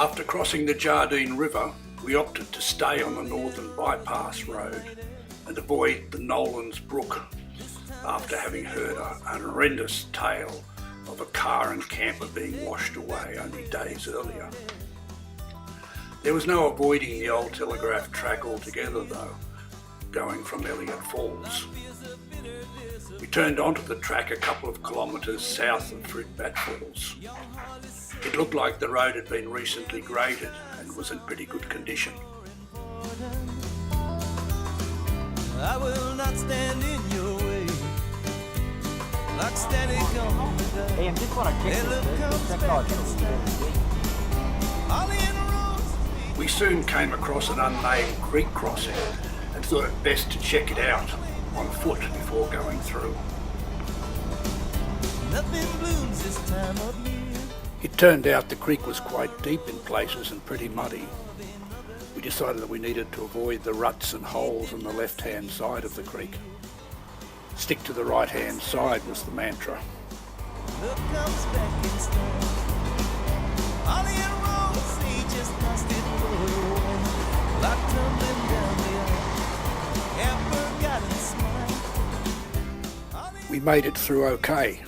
After crossing the Jardine River, we opted to stay on the northern bypass road and avoid the Nolans Brook after having heard an horrendous tale of a car and camper being washed away only days earlier. There was no avoiding the old telegraph track altogether though, going from Eliot Falls. We turned onto the track a couple of kilometres south of Fruitbat Falls. It looked like the road had been recently graded and was in pretty good condition. I will not stand in your way, like static on the day. Hey, I'm just want to check We soon came across an unnamed creek crossing and thought it best to check it out on foot before going through. Nothing blooms this time of year. It turned out the creek was quite deep in places and pretty muddy. We decided that we needed to avoid the ruts and holes on the left-hand side of the creek. Stick to the right-hand side was the mantra. Look comes back in stone. Ollie and Rose, he just lost it away. Like tumbling down the aisle. Ever got a smile. We made it through okay.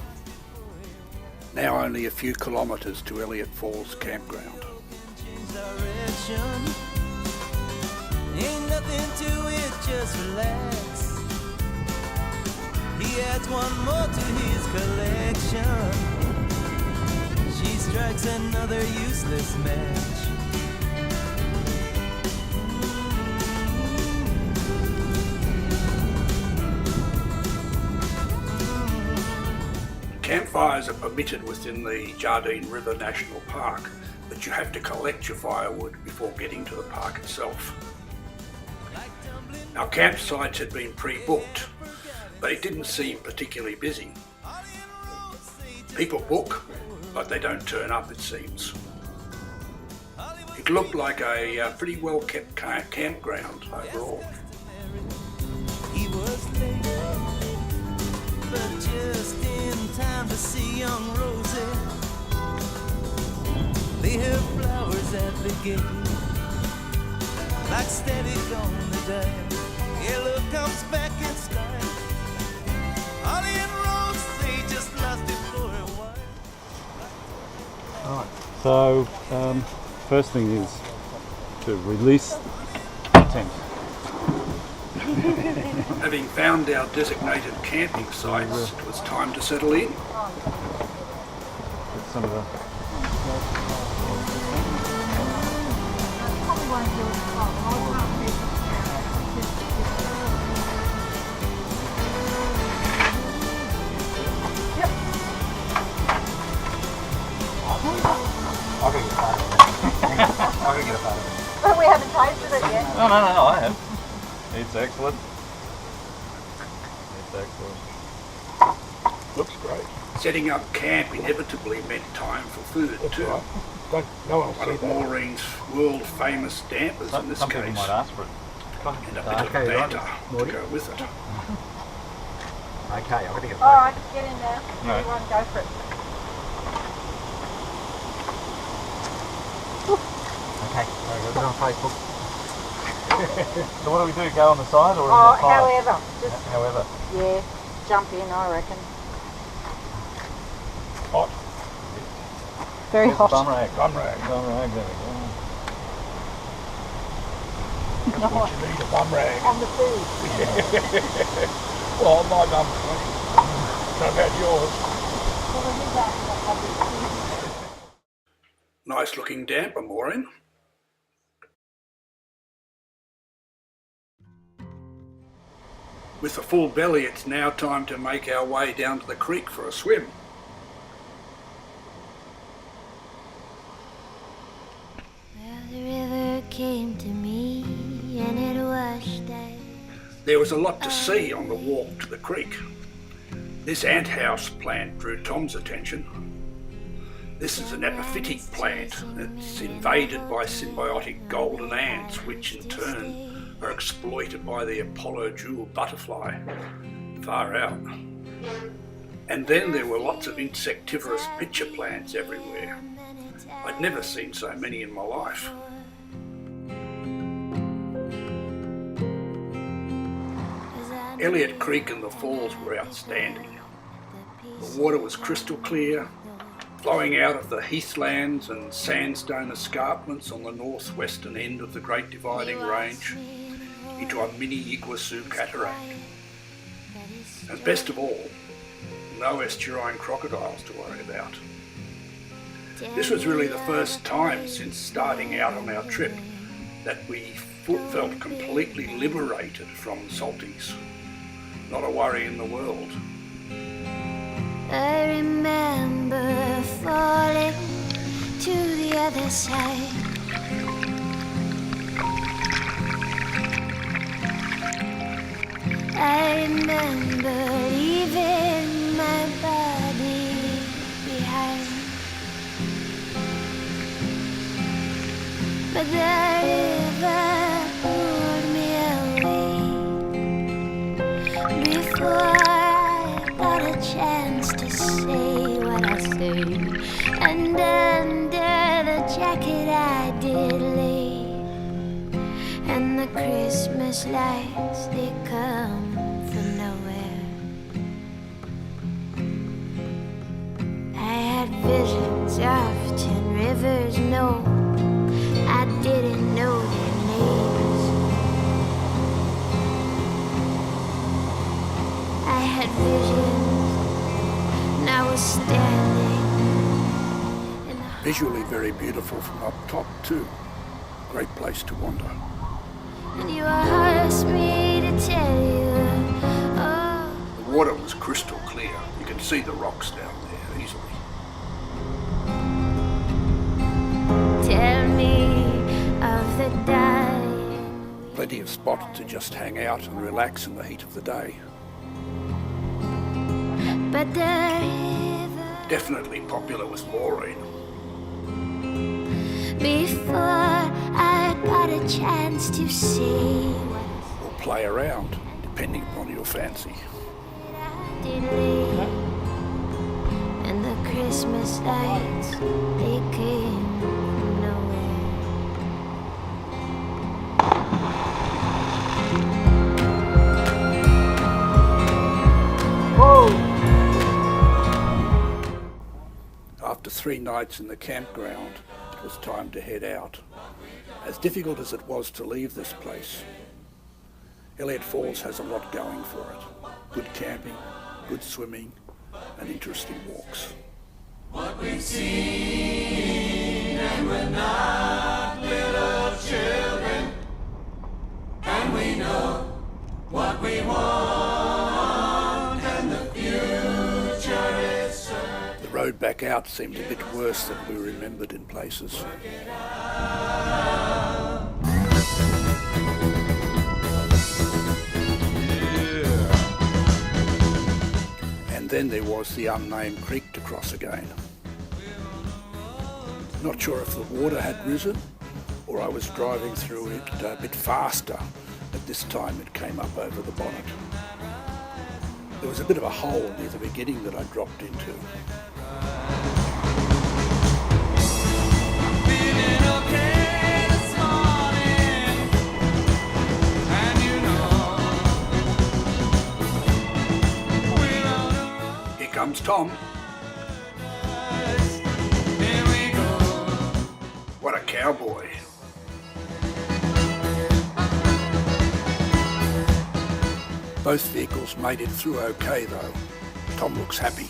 Now only a few kilometres to Elliot Falls campground. Direction. Ain't nothing to it, just relax. He adds one more to his collection. She strikes another useless match. Campfires are permitted within the Jardine River National Park, but you have to collect your firewood before getting to the park itself. Our campsites had been pre-booked, but it didn't seem particularly busy. People book, but they don't turn up, it seems. It looked like a pretty well-kept campground overall. He was late, but just in time to see young Rosie lay her flowers at the gate, like static on the day. Yellow comes back in style. Ollie and Rose, they just lost it for a while. Alright, so first thing is to release the tent. Having found our designated camping sites, it was time to settle in. Get some of the I can get a photo of it. I can get a photo of it. But we haven't tasted it yet. No, I have. It's excellent. It's excellent. Looks great. Setting up camp inevitably meant time for food too. No one will One see of that. Maureen's world-famous dampers in this Some people case, might ask for it. and a bit of Okay, right. banter to Morty. go with it. Okay, I'm going to get a photo. Alright, get in there. No. Everyone go for it. Okay, very good. Put it on Facebook. So what do we do? Go on the side or Oh, in the fire? however. Just, However. yeah, jump in, I reckon. Hot. Very Where's the hot. bum rag? Bum rag. Bum rag, there we go. That's what you need, a bum rag. On the food. Well, my bum's clean. What about yours? Well, we'll do that. Nice looking damper, Maureen. With a full belly, it's now time to make our way down to the creek for a swim. Well, the river came to me and it washed out. There was a lot to see on the walk to the creek. This ant house plant drew Tom's attention. This is an epiphytic plant. It's invaded by symbiotic golden ants, which in turn are exploited by the Apollo jewel butterfly. Far out. And then there were lots of insectivorous pitcher plants everywhere. I'd never seen so many in my life. Elliott Creek and the falls were outstanding. The water was crystal clear, flowing out of the heathlands and sandstone escarpments on the northwestern end of the Great Dividing Range into a mini Iguazu cataract. And best of all, no estuarine crocodiles to worry about. This was really the first time since starting out on our trip that we felt completely liberated from salties. Not a worry in the world. I remember falling to the other side. I remember leaving my body behind. But the river pulled me away before I got a chance to say what I say. And under the jacket I did lay, and the Christmas lights, they come from nowhere. I had visions of 10 rivers, no, I didn't know their names. I had visions, and I was standing in the Visually very beautiful from up top too. Great place to wander. and you asked me to tell you, oh, The water was crystal clear. You can see the rocks down there easily. tell me of the dying. Plenty of spots to just hang out and relax in the heat of the day. But the river, Definitely popular with Maureen. before I got a chance to see what Or play around, depending upon your fancy. I did leave. And the Christmas lights, they came from nowhere. After 3 nights in the campground, it was time to head out. As difficult as it was to leave this place, Eliot Falls has a lot going for it. Good camping, good swimming, and interesting walks. The road back out seemed a bit worse than we remembered in places. And then there was the unnamed creek to cross again. Not sure if the water had risen or I was driving through it a bit faster, but this time it came up over the bonnet. There was a bit of a hole near the beginning that I dropped into. Here comes Tom. What a cowboy. Both vehicles made it through okay though. Tom looks happy.